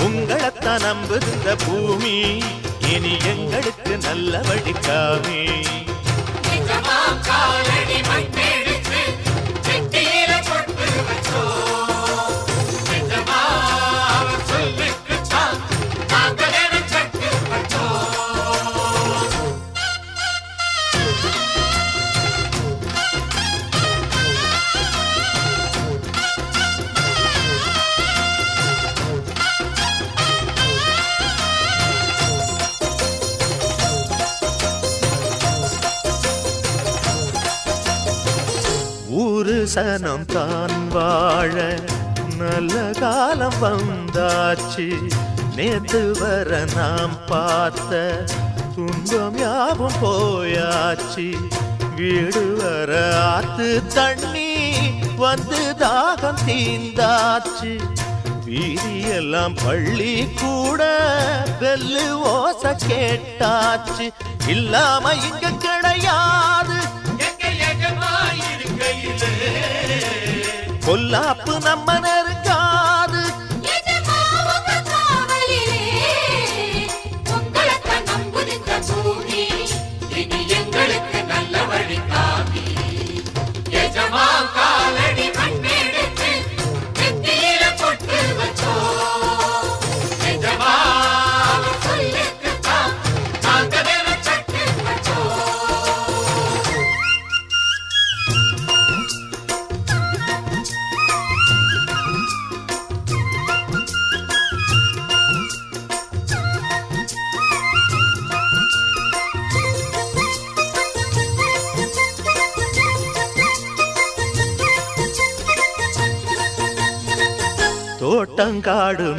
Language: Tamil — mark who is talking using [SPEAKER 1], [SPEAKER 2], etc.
[SPEAKER 1] உங்களைத்தான் நம்புகின்ற பூமி இனி எங்களுக்கு நல்ல வழிக்காமே. ஊரு சனம் தான் வாழ நல்ல காலம் வந்தாச்சு. நேத்து வர நாம் பார்த்த துன்பம் யாவும் போயாச்சு. வீடு வர ஆத்து தண்ணி வந்து தாகம் தீந்தாச்சு. வீதியெல்லாம் பள்ளி கூட வெல்லு ஓச கேட்டாச்சு. இல்லாம இங்க கிடையாது கொல்லாப்பு நம்ம நெருங்காது. தோட்டங்காடு